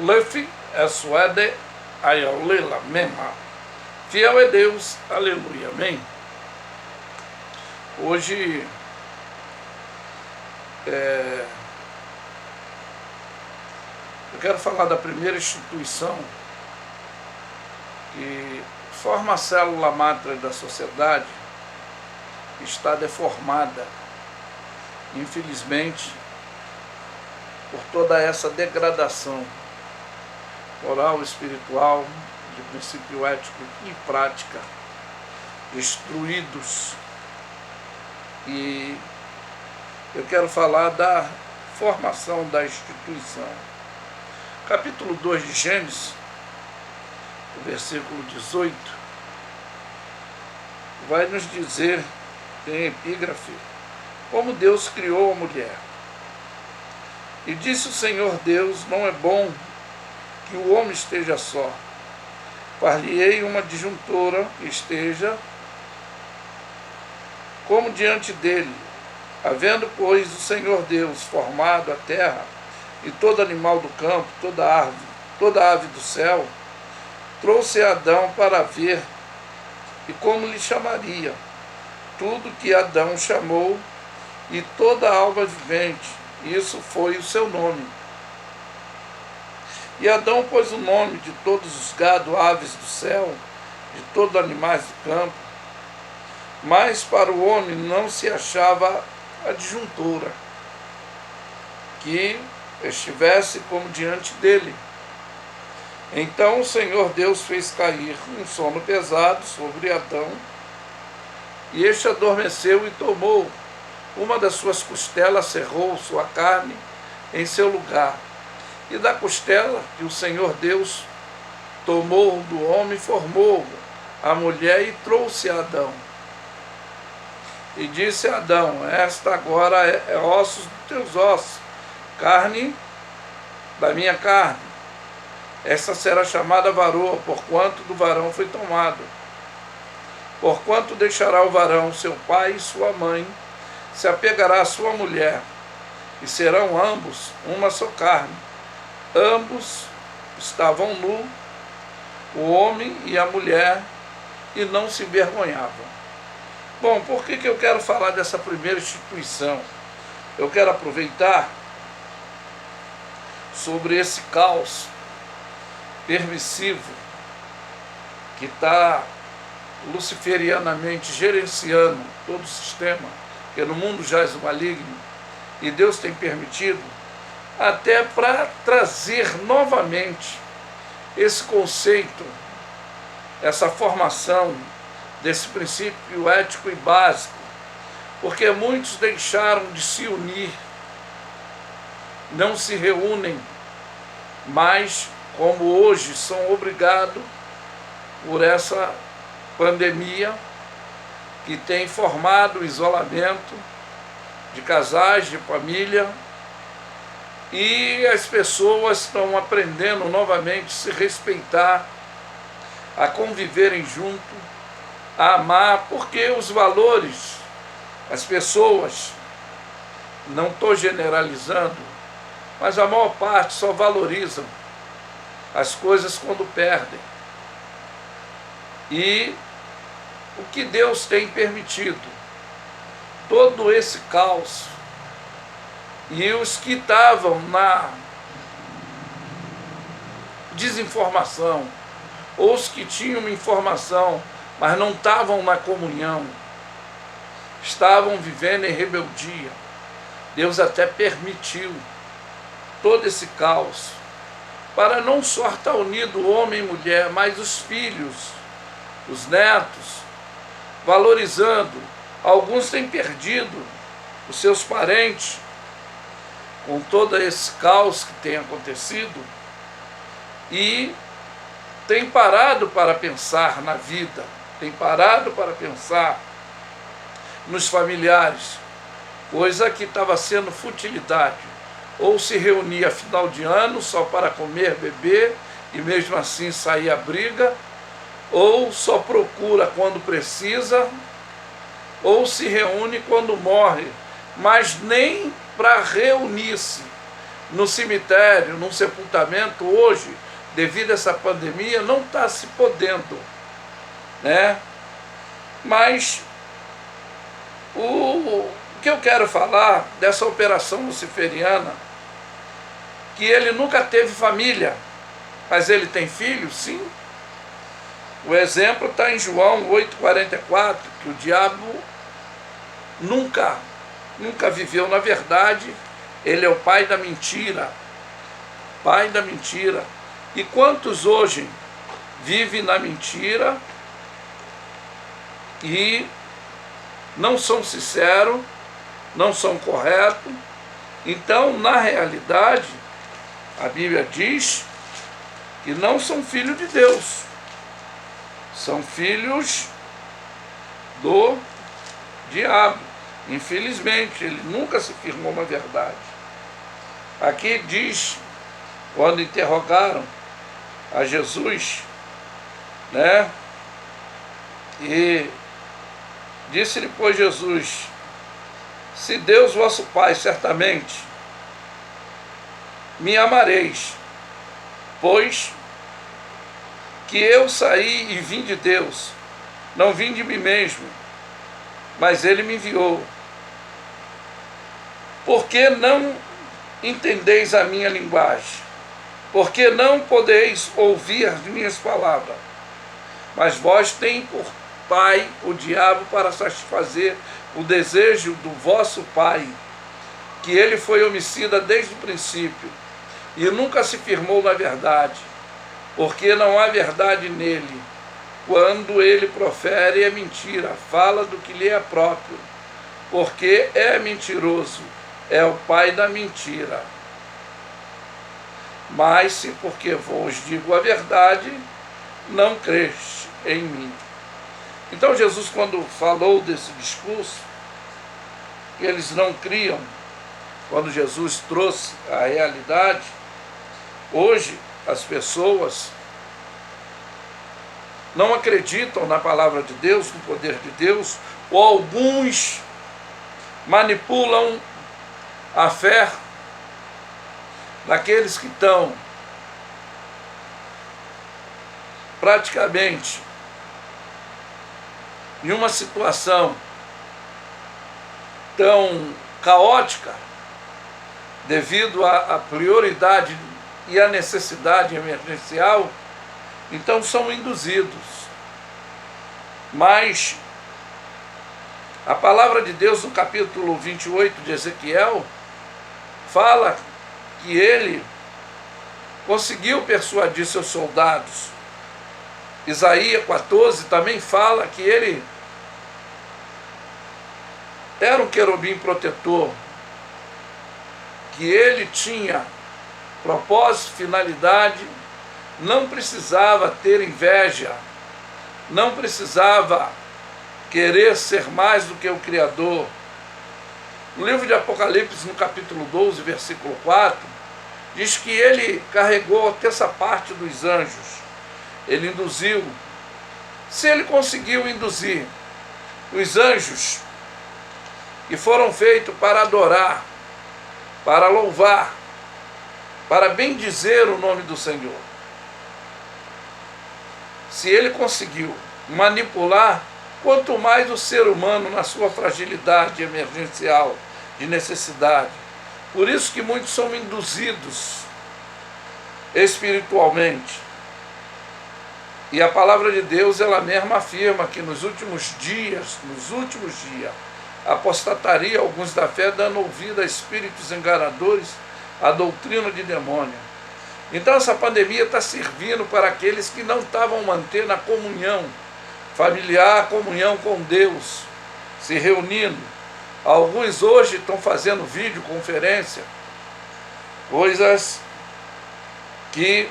Lefi Eswede Ayolela Mema. Fiel é Deus, aleluia, amém. Hoje eu quero falar da primeira instituição que forma a célula máter da sociedade, está deformada, infelizmente, por toda essa degradação moral, espiritual, de princípio ético e prática, destruídos. E eu quero falar da formação da instituição. Capítulo 2 de Gênesis, versículo 18, vai nos dizer, em epígrafe, como Deus criou a mulher. E disse o Senhor Deus: não é bom que o homem esteja só. Far-lhe-ei uma disjuntora que esteja como diante dele. Havendo, pois, o Senhor Deus formado a terra e todo animal do campo, toda ave do céu, trouxe Adão para ver e como lhe chamaria. Tudo que Adão chamou, e toda alma vivente, isso foi o seu nome. E Adão pôs o nome de todos os gado, aves do céu, de todos os animais do campo. Mas para o homem não se achava a disjuntora que estivesse como diante dele. Então o Senhor Deus fez cair um sono pesado sobre Adão, e este adormeceu e tomou uma das suas costelas, cerrou sua carne em seu lugar. E da costela que o Senhor Deus tomou do homem, formou a mulher e trouxe a Adão. E disse a Adão: esta agora é ossos dos teus ossos, carne da minha carne. Esta será chamada varoa, porquanto do varão foi tomado. Porquanto deixará o varão seu pai e sua mãe, se apegará à sua mulher, e serão ambos uma só carne. Ambos estavam nus, o homem e a mulher, e não se envergonhavam. Bom, por que eu quero falar dessa primeira instituição? Eu quero aproveitar sobre esse caos permissivo que está luciferianamente gerenciando todo o sistema, que no mundo jaz o maligno, e Deus tem permitido, até para trazer novamente esse conceito, essa formação desse princípio ético e básico, porque muitos deixaram de se unir, não se reúnem mais, como hoje são obrigados por essa pandemia que tem formado o isolamento de casais, de família, e as pessoas estão aprendendo novamente a se respeitar, a conviverem junto, a amar, porque os valores, as pessoas, não estou generalizando, mas a maior parte só valorizam as coisas quando perdem. E o que Deus tem permitido, todo esse caos, e os que estavam na desinformação, ou os que tinham informação, mas não estavam na comunhão, estavam vivendo em rebeldia. Deus até permitiu todo esse caos, para não só estar unido homem e mulher, mas os filhos, os netos, valorizando. Alguns têm perdido os seus parentes, com todo esse caos que tem acontecido, e tem parado para pensar na vida, tem parado para pensar nos familiares, coisa que estava sendo futilidade. Ou se reunia a final de ano só para comer, beber, e mesmo assim sair a briga, ou só procura quando precisa, ou se reúne quando morre, mas nem para reunir-se, no cemitério, num sepultamento, hoje, devido a essa pandemia, não está se podendo, né? Mas o que eu quero falar dessa operação luciferiana, que ele nunca teve família, mas ele tem filhos, sim. O exemplo está em João 8,44, que o diabo nunca viveu na verdade, ele é o pai da mentira. Pai da mentira. E quantos hoje vivem na mentira e não são sinceros, não são corretos? Então, na realidade, a Bíblia diz que não são filhos de Deus, são filhos do diabo. Infelizmente, ele nunca se firmou na verdade. Aqui diz, quando interrogaram a Jesus, né? E disse-lhe, pois, Jesus: se Deus vosso Pai, certamente me amareis, pois que eu saí e vim de Deus, não vim de mim mesmo, mas Ele me enviou. Por que não entendeis a minha linguagem? Por que não podeis ouvir as minhas palavras? Mas vós tem por pai o diabo, para satisfazer o desejo do vosso pai, que ele foi homicida desde o princípio, e nunca se firmou na verdade, porque não há verdade nele. Quando ele profere é mentira, fala do que lhe é próprio, porque é mentiroso, é o pai da mentira. Mas se porque vos digo a verdade, não creste em mim. Então Jesus, quando falou desse discurso, que eles não criam, quando Jesus trouxe a realidade, hoje as pessoas não acreditam na palavra de Deus, no poder de Deus, ou alguns manipulam a fé daqueles que estão praticamente em uma situação tão caótica, devido à prioridade e à necessidade emergencial, então são induzidos. Mas a palavra de Deus, no capítulo 28 de Ezequiel, fala que ele conseguiu persuadir seus soldados. Isaías 14 também fala que ele era um querubim protetor, que ele tinha propósito, finalidade, não precisava ter inveja, não precisava querer ser mais do que o Criador. No livro de Apocalipse, no capítulo 12, versículo 4, diz que ele carregou a terça parte dos anjos. Ele induziu. Se ele conseguiu induzir os anjos que foram feitos para adorar, para louvar, para bendizer o nome do Senhor, se ele conseguiu manipular, quanto mais o ser humano na sua fragilidade emergencial, de necessidade. Por isso que muitos são induzidos espiritualmente. E a palavra de Deus, ela mesma afirma que nos últimos dias, apostataria alguns da fé, dando ouvido a espíritos enganadores, a doutrina de demônio. Então essa pandemia está servindo para aqueles que não estavam mantendo a comunhão familiar, a comunhão com Deus, se reunindo. Alguns hoje estão fazendo videoconferência, coisas que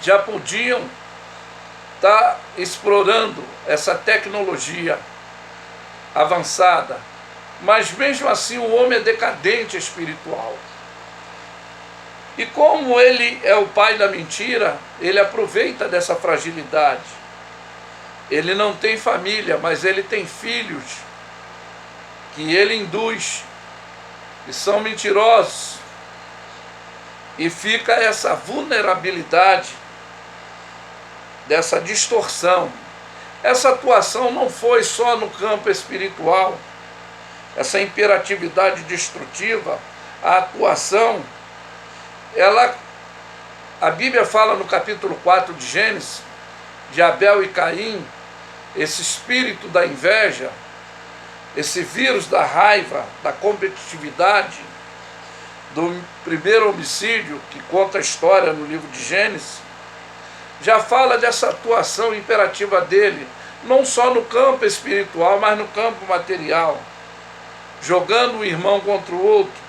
já podiam estar explorando essa tecnologia avançada, mas mesmo assim o homem é decadente espiritual. E como ele é o pai da mentira, ele aproveita dessa fragilidade. Ele não tem família, mas ele tem filhos que ele induz, que são mentirosos, E fica essa vulnerabilidade, dessa distorção. Essa atuação não foi só no campo espiritual, essa imperatividade destrutiva, a atuação, a Bíblia fala no capítulo 4 de Gênesis, de Abel e Caim, esse espírito da inveja, esse vírus da raiva, da competitividade, do primeiro homicídio, que conta a história no livro de Gênesis, já fala dessa atuação imperativa dele, não só no campo espiritual, mas no campo material, jogando um irmão contra o outro.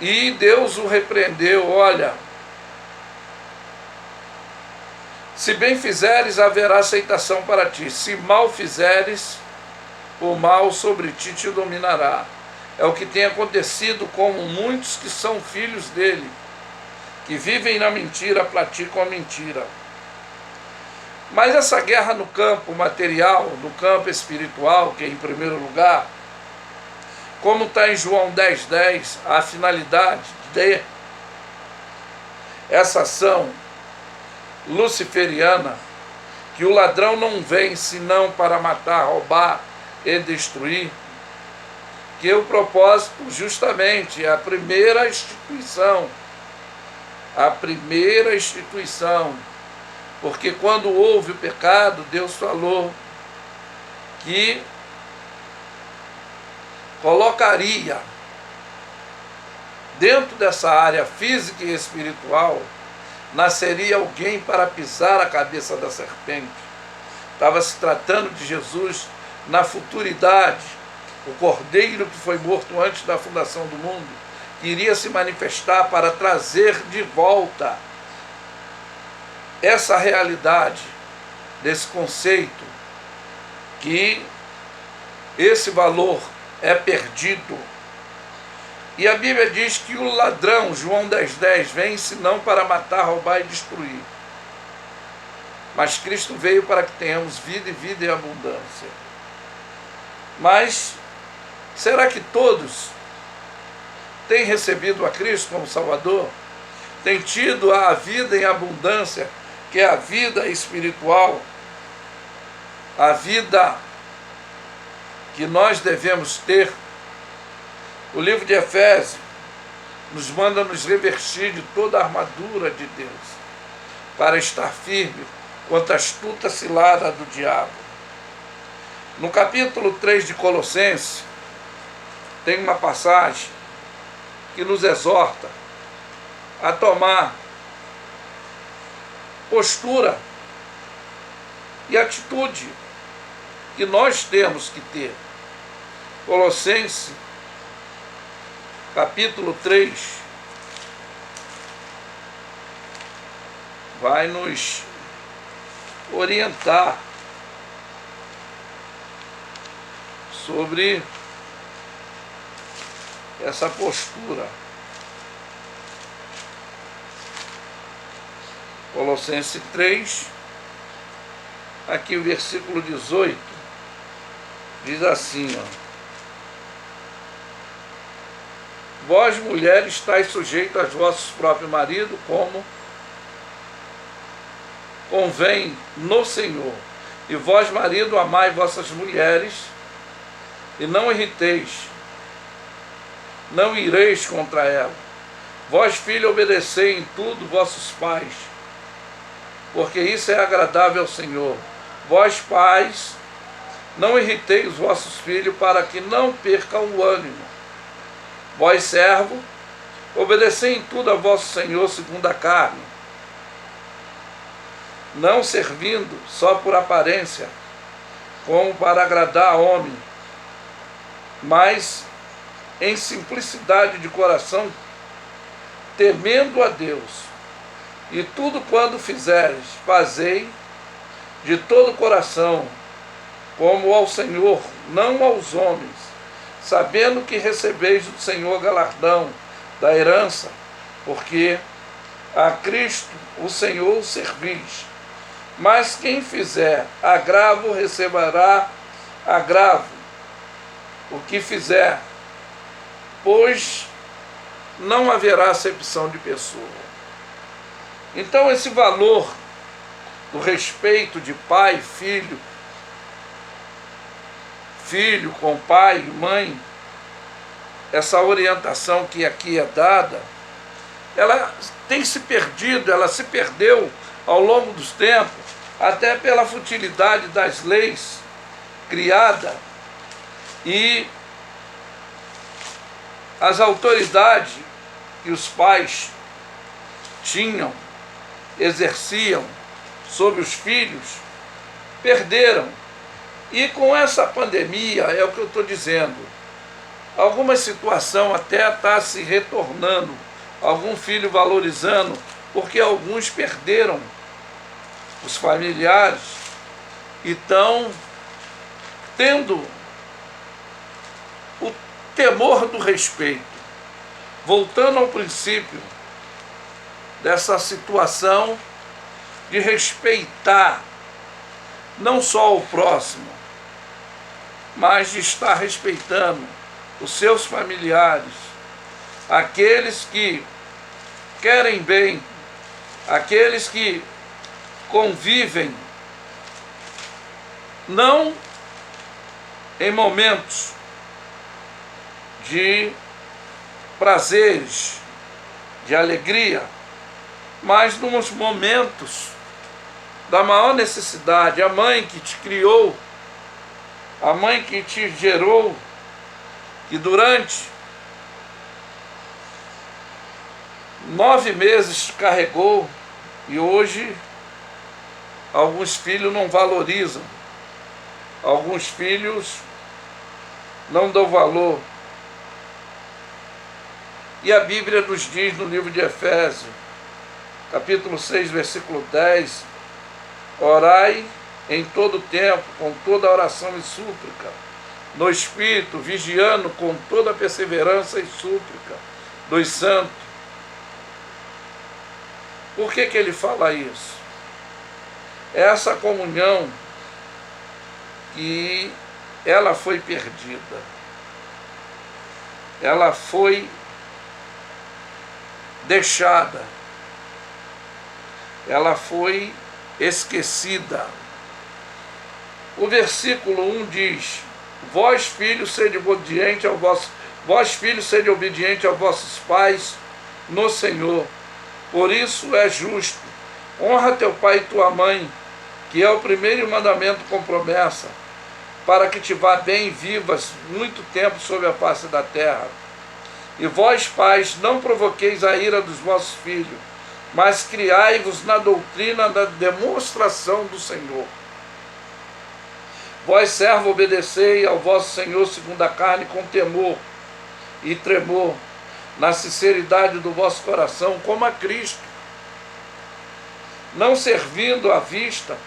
E Deus o repreendeu: olha, se bem fizeres, haverá aceitação para ti, se mal fizeres, o mal sobre ti te dominará. É o que tem acontecido com muitos que são filhos dele, que vivem na mentira, praticam a mentira. Mas essa guerra no campo material, no campo espiritual, que é em primeiro lugar, como está em João 10,10, a finalidade de essa ação luciferiana, que o ladrão não vem senão para matar, roubar e destruir, que o propósito justamente é a primeira instituição, porque quando houve o pecado, Deus falou que colocaria dentro dessa área física e espiritual, nasceria alguém para pisar a cabeça da serpente. Estava se tratando de Jesus na futuridade, o Cordeiro que foi morto antes da fundação do mundo, que iria se manifestar para trazer de volta essa realidade, desse conceito, que esse valor é perdido. E a Bíblia diz que o ladrão, João 10,10, vem senão para matar, roubar e destruir. Mas Cristo veio para que tenhamos vida e vida em abundância. Mas será que todos têm recebido a Cristo como Salvador? Têm tido a vida em abundância, que é a vida espiritual, a vida que nós devemos ter? O livro de Efésios nos manda nos revestir de toda a armadura de Deus, para estar firme contra a astuta cilada do diabo. No capítulo 3 de Colossenses, tem uma passagem que nos exorta a tomar postura e atitude que nós temos que ter. Colossenses, capítulo 3, vai nos orientar sobre essa postura. Colossenses 3, aqui o versículo 18, diz assim, vós, mulheres, estáis sujeitos aos vossos próprios maridos, como convém no Senhor. E vós, marido, amai vossas mulheres, e não irriteis, não ireis contra ela. Vós, filho, obedecei em tudo vossos pais, porque isso é agradável ao Senhor. Vós, pais, não irriteis os vossos filhos, para que não percam o ânimo. Vós, servo, obedecei em tudo a vosso Senhor segundo a carne, não servindo só por aparência, como para agradar a homem, mas em simplicidade de coração, temendo a Deus. E tudo quando fizeres, fazei de todo o coração, como ao Senhor, não aos homens, sabendo que recebeis do Senhor galardão da herança, porque a Cristo o Senhor servis. Mas quem fizer agravo receberá agravo, o que fizer, pois não haverá acepção de pessoa. Então esse valor do respeito de pai, filho com pai e mãe, essa orientação que aqui é dada, ela tem se perdido, ela se perdeu ao longo dos tempos, até pela futilidade das leis criadas e as autoridades que os pais tinham, exerciam sobre os filhos, perderam. E com essa pandemia, é o que eu estou dizendo, alguma situação até está se retornando, algum filho valorizando, porque alguns perderam os familiares e estão tendo o temor do respeito. Voltando ao princípio dessa situação de respeitar não só o próximo, mas de estar respeitando os seus familiares, aqueles que querem bem, aqueles que convivem, não em momentos de prazeres, de alegria, mas nos momentos da maior necessidade. A mãe que te criou, a mãe que te gerou, que durante 9 meses te carregou, e hoje alguns filhos não valorizam, alguns filhos não dão valor. E a Bíblia nos diz no livro de Efésios, capítulo 6, versículo 10, orai em todo tempo, com toda oração e súplica, no Espírito, vigiando com toda perseverança e súplica dos santos. Por que ele fala isso? Essa comunhão que ela foi perdida, ela foi deixada, ela foi esquecida. O versículo 1 diz: vós filhos sede obedientes aos vossos pais no Senhor, por isso é justo. Honra teu pai e tua mãe, que é o primeiro mandamento com promessa, para que te vá bem e vivas muito tempo sobre a face da terra. E vós, pais, não provoqueis a ira dos vossos filhos, mas criai-vos na doutrina da demonstração do Senhor. Vós, servo, obedecei ao vosso Senhor segundo a carne, com temor e tremor, na sinceridade do vosso coração, como a Cristo, não servindo à vista,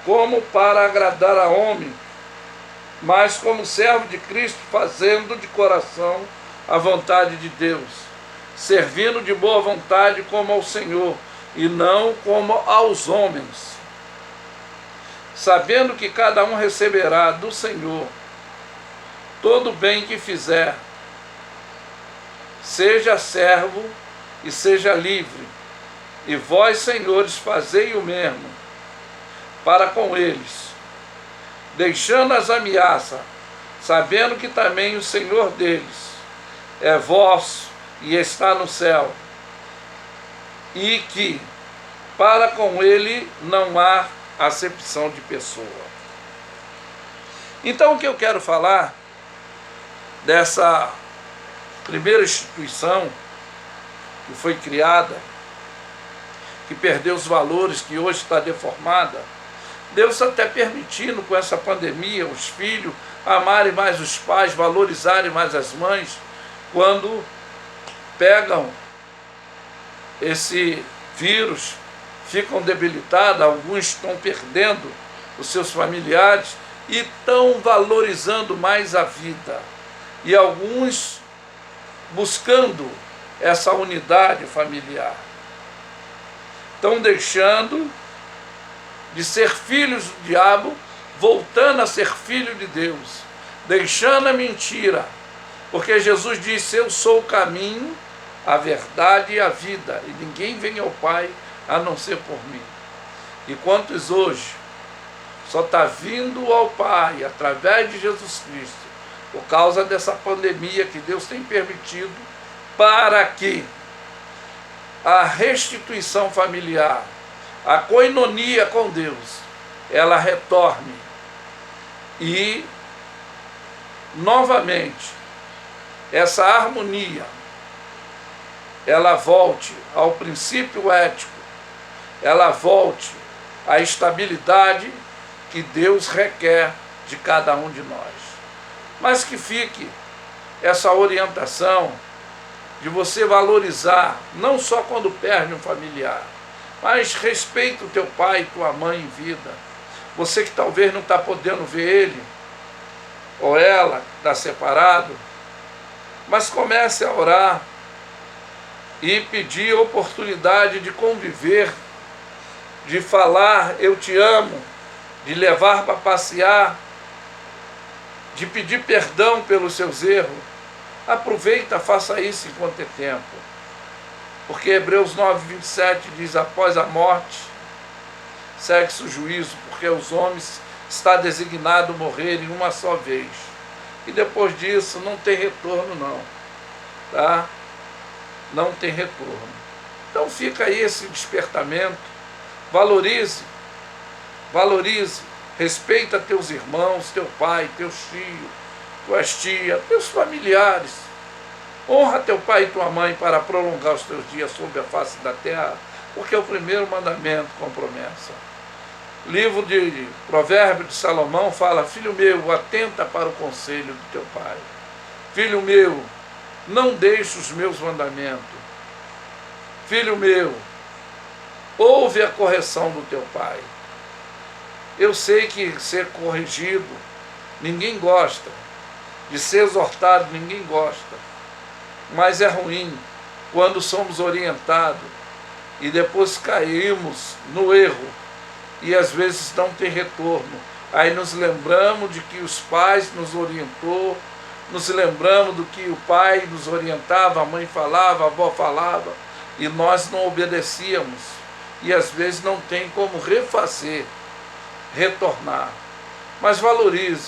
como para agradar a homem, mas como servo de Cristo, fazendo de coração a vontade de Deus, servindo de boa vontade como ao Senhor, e não como aos homens, sabendo que cada um receberá do Senhor todo o bem que fizer, seja servo e seja livre, e vós, senhores, fazei o mesmo para com eles, deixando as ameaças, sabendo que também o Senhor deles é vosso e está no céu, e que para com ele não há acepção de pessoa. Então, o que eu quero falar dessa primeira instituição que foi criada, que perdeu os valores, que hoje está deformada, Deus está até permitindo com essa pandemia os filhos amarem mais os pais, valorizarem mais as mães, quando pegam esse vírus, ficam debilitados, alguns estão perdendo os seus familiares e estão valorizando mais a vida. E alguns buscando essa unidade familiar. Estão deixando de ser filhos do diabo, voltando a ser filho de Deus, deixando a mentira, Porque Jesus disse: eu sou o caminho, a verdade e a vida, e ninguém vem ao Pai a não ser por mim. E quantos hoje só está vindo ao Pai através de Jesus Cristo, por causa dessa pandemia que Deus tem permitido, para que a restituição familiar, a coinonia com Deus, ela retorne e novamente essa harmonia ela volte ao princípio ético, ela volte à estabilidade que Deus requer de cada um de nós. Mas que fique essa orientação de você valorizar, não só quando perde um familiar, mas respeita o teu pai e tua mãe em vida. Você que talvez não está podendo ver ele, ou ela está separado, mas comece a orar e pedir oportunidade de conviver, de falar eu te amo, de levar para passear, de pedir perdão pelos seus erros. Aproveita, faça isso enquanto é tempo. Porque Hebreus 9:27 diz: após a morte segue-se o juízo, porque os homens está designado morrerem uma só vez. E depois disso não tem retorno não. Tá? Não tem retorno. Então fica aí esse despertamento. Valorize, respeita teus irmãos, teu pai, teus filhos, tuas tias, teus familiares. Honra teu pai e tua mãe para prolongar os teus dias sobre a face da terra, porque é o primeiro mandamento com promessa. Livro de Provérbios de Salomão fala: filho meu, atenta para o conselho do teu pai. Filho meu, não deixe os meus mandamentos. Filho meu, ouve a correção do teu pai. Eu sei que ser corrigido, ninguém gosta. De ser exortado, ninguém gosta. Mas é ruim quando somos orientados e depois caímos no erro e às vezes não tem retorno. Aí nos lembramos de que os pais nos orientou, nos lembramos do que o pai nos orientava, a mãe falava, a avó falava, e nós não obedecíamos. E às vezes não tem como refazer, retornar. Mas valorize